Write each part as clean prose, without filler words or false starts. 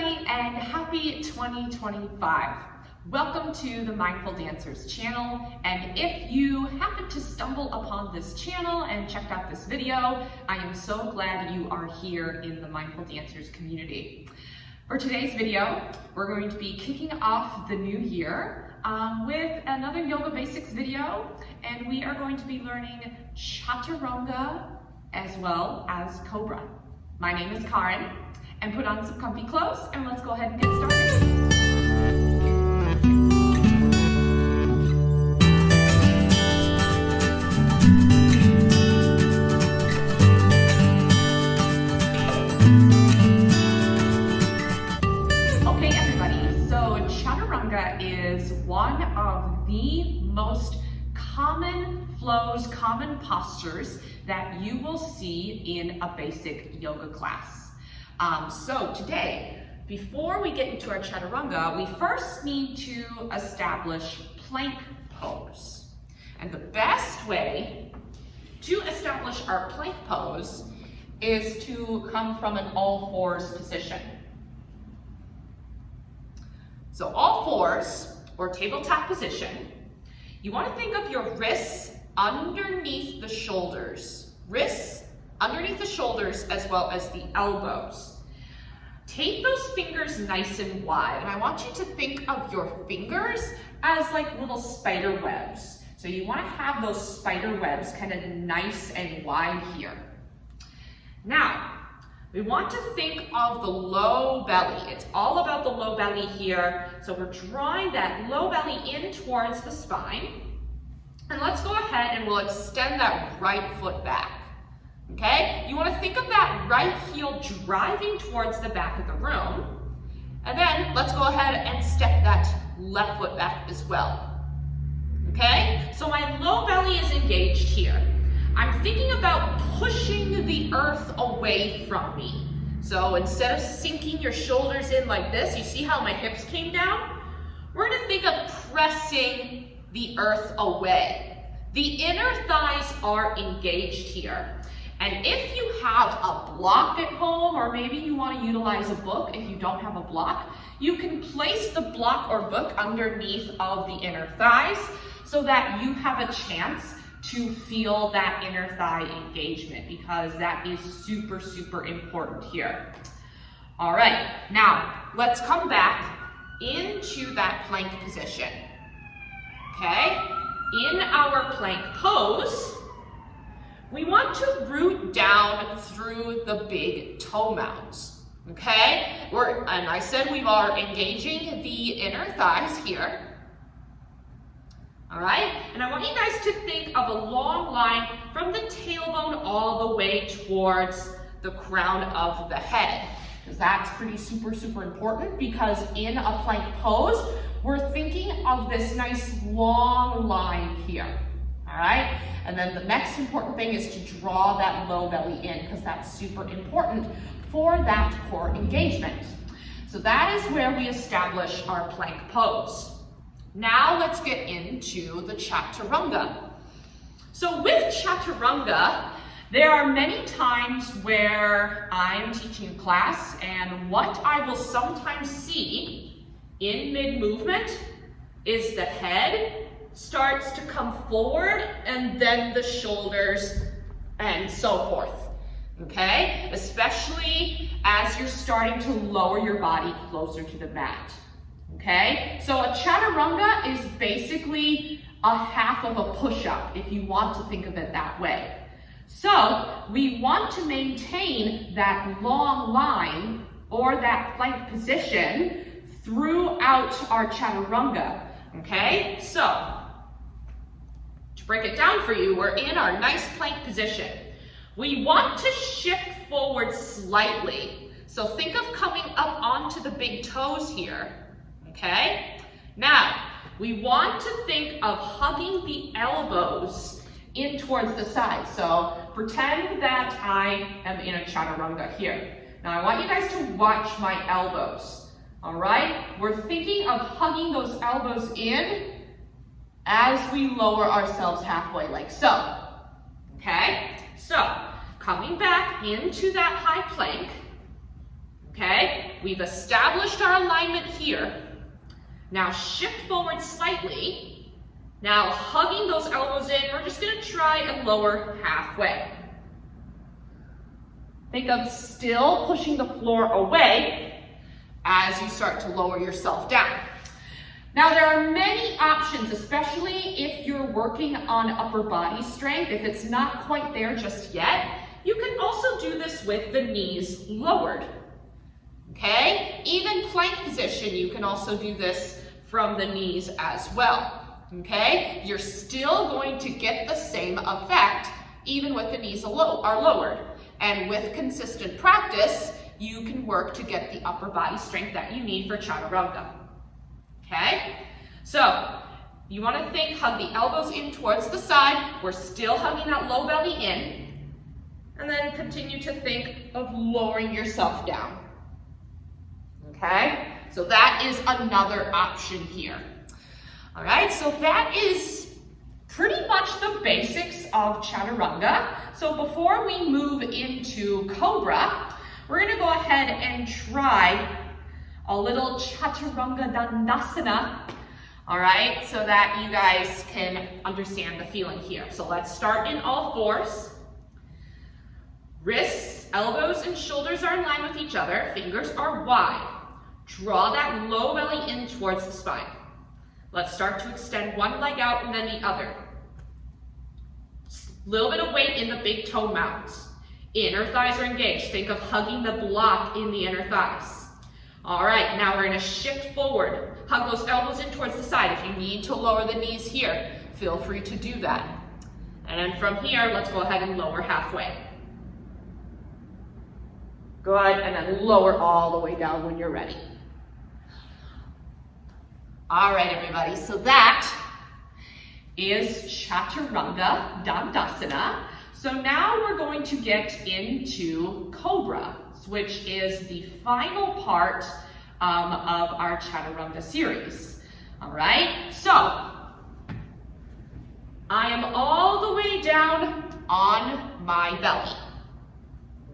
everybody, and happy 2025. Welcome to the Mindful Dancers channel, and if you happen to stumble upon this channel and checked out this video, I am so glad you are here in the Mindful Dancers community. For today's video, we're going to be kicking off the new year with another Yoga Basics video, and we are going to be learning Chaturanga as well as Cobra. My name is Karen, and put on some comfy clothes, and let's go ahead and get started. Okay, everybody, so Chaturanga is one of the most common flows, common postures that you will see in a basic yoga class. So today, before we get into our Chaturanga, we first need to establish plank pose. And the best way to establish our plank pose is to come from an all fours position. So all fours, or tabletop position, you want to think of your wrists underneath the shoulders. Wrists underneath the shoulders as well as the elbows. Take those fingers nice and wide, and I want you to think of your fingers as like little spider webs. So you want to have those spider webs kind of nice and wide here. Now, we want to think of the low belly. It's all about the low belly here. So we're drawing that low belly in towards the spine. And let's go ahead and we'll extend that right foot back. Okay? You want to think of that right heel driving towards the back of the room. And then let's go ahead and step that left foot back as well. Okay? So my low belly is engaged here. I'm thinking about pushing the earth away from me. So instead of sinking your shoulders in like this, you see how my hips came down? We're going to think of pressing the earth away. The inner thighs are engaged here. And if you have a block at home, or maybe you want to utilize a book if you don't have a block, you can place the block or book underneath of the inner thighs so that you have a chance to feel that inner thigh engagement, because that is super, super important here. All right, now let's come back into that plank position. Okay, in our plank pose, we want to root down through the big toe mounds, okay? And I said we are engaging the inner thighs here, all right? And I want you guys to think of a long line from the tailbone all the way towards the crown of the head, because that's pretty super, super important, because in a plank pose, we're thinking of this nice long line here, all right? And then the next important thing is to draw that low belly in, because that's super important for that core engagement. So that is where we establish our plank pose. Now let's get into the Chaturanga. So with Chaturanga, there are many times where I'm teaching class, and what I will sometimes see in mid-movement is the head starts to come forward, and then the shoulders, and so forth, okay? Especially as you're starting to lower your body closer to the mat, okay? So a Chaturanga is basically a half of a push-up, if you want to think of it that way. So we want to maintain that long line, or that plank position, throughout our Chaturanga, okay? So, to break it down for you, we're in our nice plank position. We want to shift forward slightly. So think of coming up onto the big toes here, okay? Now, we want to think of hugging the elbows in towards the side. So pretend that I am in a Chaturanga here. Now I want you guys to watch my elbows, all right? We're thinking of hugging those elbows in as we lower ourselves halfway, like so, okay? So, coming back into that high plank, okay? we've established our alignment here. Now shift forward slightly. Now hugging those elbows in, we're just gonna try and lower halfway. Think of still pushing the floor away as you start to lower yourself down. Now there are many options, especially if you're working on upper body strength. If it's not quite there just yet, you can also do this with the knees lowered, okay? Even plank position, you can also do this from the knees as well, okay? You're still going to get the same effect even with the knees are lowered. And with consistent practice, you can work to get the upper body strength that you need for Chaturanga. Okay, so you want to think, hug the elbows in towards the side. We're still hugging that low belly in. And then continue to think of lowering yourself down. Okay, so that is another option here. All right, so that is pretty much the basics of Chaturanga. So before we move into Cobra, we're going to go ahead and try a little Chaturanga Dandasana, all right, so that you guys can understand the feeling here. So let's start in all fours. Wrists, elbows, and shoulders are in line with each other. Fingers are wide. Draw that low belly in towards the spine. Let's start to extend one leg out and then the other. Little bit of weight in the big toe mounds. Inner thighs are engaged. Think of hugging the block in the inner thighs. All right, now we're gonna shift forward. Hug those elbows in towards the side. If you need to lower the knees here, feel free to do that. And then from here, let's go ahead and lower halfway. Good, and then lower all the way down when you're ready. All right, everybody, so that is Chaturanga Dandasana. So now we're going to get into Cobra, which is the final part of our Chaturanga series. All right, so I am all the way down on my belly,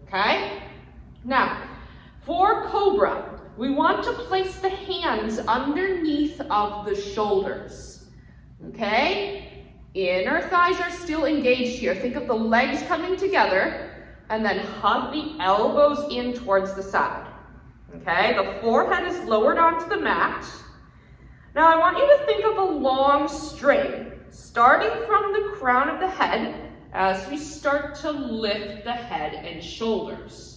okay? Now, for Cobra, we want to place the hands underneath of the shoulders, okay? Inner thighs are still engaged here. Think of the legs coming together, and then hug the elbows in towards the side, okay? The forehead is lowered onto the mat. Now I want you to think of a long string, starting from the crown of the head as we start to lift the head and shoulders.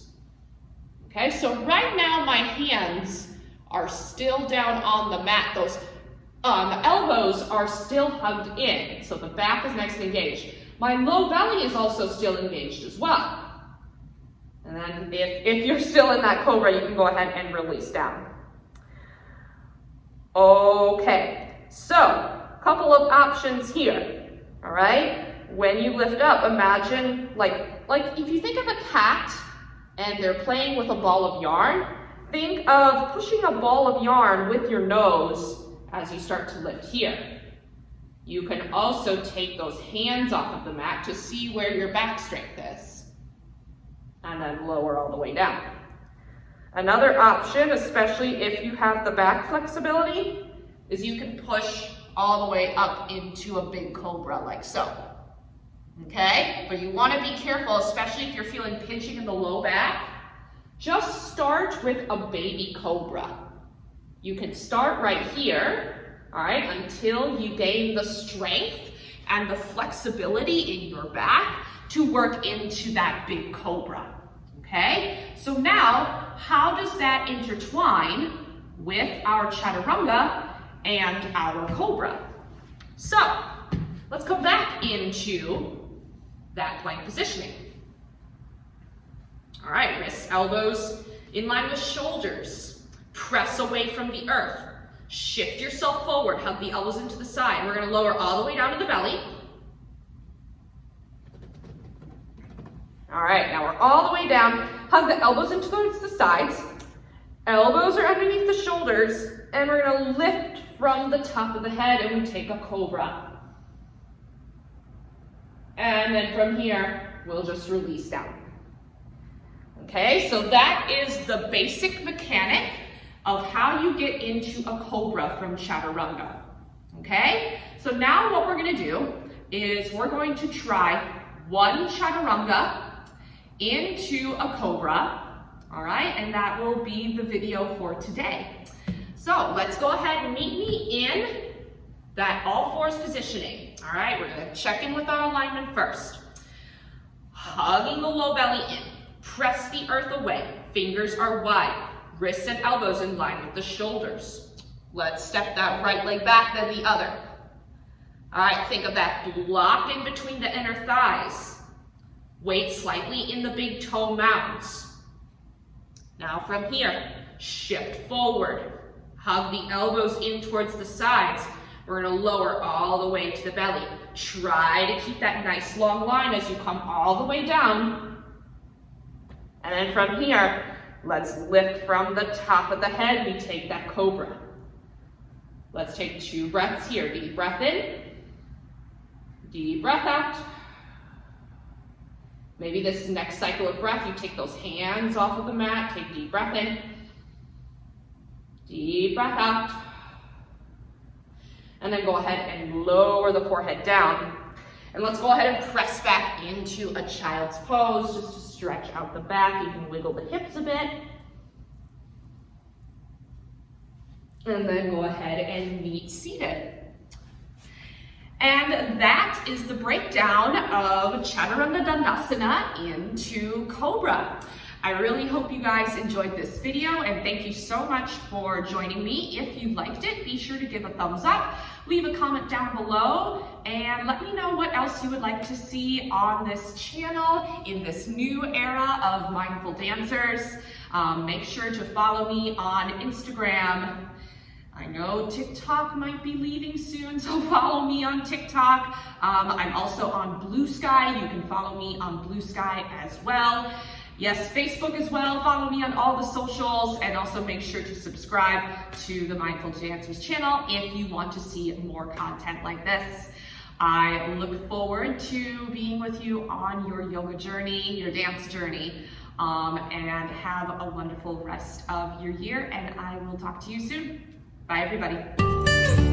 Okay, so right now my hands are still down on the mat. Those elbows are still hugged in, so the back is nice and engaged. My low belly is also still engaged as well. And then if you're still in that Cobra, you can go ahead and release down. Okay, so a couple of options here, all right? When you lift up, imagine like if you think of a cat and they're playing with a ball of yarn, think of pushing a ball of yarn with your nose as you start to lift here. You can also take those hands off of the mat to see where your back strength is, and then lower all the way down. Another option, especially if you have the back flexibility, is you can push all the way up into a big Cobra like so. Okay, but you want to be careful, especially if you're feeling pinching in the low back. Just start with a baby Cobra. You can start right here, all right, until you gain the strength and the flexibility in your back to work into that big Cobra. Okay, so now how does that intertwine with our Chaturanga and our Cobra? So let's come back into that plank positioning. All right, wrists, elbows in line with shoulders. Press away from the earth. Shift yourself forward, hug the elbows into the side. We're gonna lower all the way down to the belly. All right, now we're all the way down. Hug the elbows into towards the sides. Elbows are underneath the shoulders, and we're gonna lift from the top of the head and we take a Cobra. And then from here, we'll just release down. Okay, so that is the basic mechanic of how you get into a Cobra from Chaturanga. Okay, so now what we're going to do is we're going to try one Chaturanga into a Cobra, all right, and that will be the video for today. So let's go ahead and meet me in that all fours positioning. All right, we're going to check in with our alignment first. Hugging the low belly in, press the earth away, fingers are wide, wrists and elbows in line with the shoulders. Let's step that right leg back, then the other. All right, think of that block in between the inner thighs. Weight slightly in the big toe mounds. Now from here, shift forward. Hug the elbows in towards the sides. We're gonna lower all the way to the belly. Try to keep that nice long line as you come all the way down. And then from here, let's lift from the top of the head. We take that Cobra. Let's take 2 breaths here. Deep breath in, deep breath out. Maybe this next cycle of breath, you take those hands off of the mat, take deep breath in, deep breath out. And then go ahead and lower the forehead down. And let's go ahead and press back into a child's pose, just to stretch out the back. You can wiggle the hips a bit. And then go ahead and meet seated. And that is the breakdown of Chaturanga Dandasana into Cobra. I really hope you guys enjoyed this video, and thank you so much for joining me. If you liked it, be sure to give a thumbs up, leave a comment down below, and let me know what else you would like to see on this channel in this new era of mindful dancers. Make sure to follow me on Instagram. I know TikTok might be leaving soon, so follow me on TikTok. I'm also on Blue Sky. You can follow me on Blue Sky as well. Yes, Facebook as well. Follow me on all the socials, and also make sure to subscribe to the Mindful Dancers channel if you want to see more content like this. I look forward to being with you on your yoga journey, your dance journey, and have a wonderful rest of your year, and I will talk to you soon. Bye, everybody.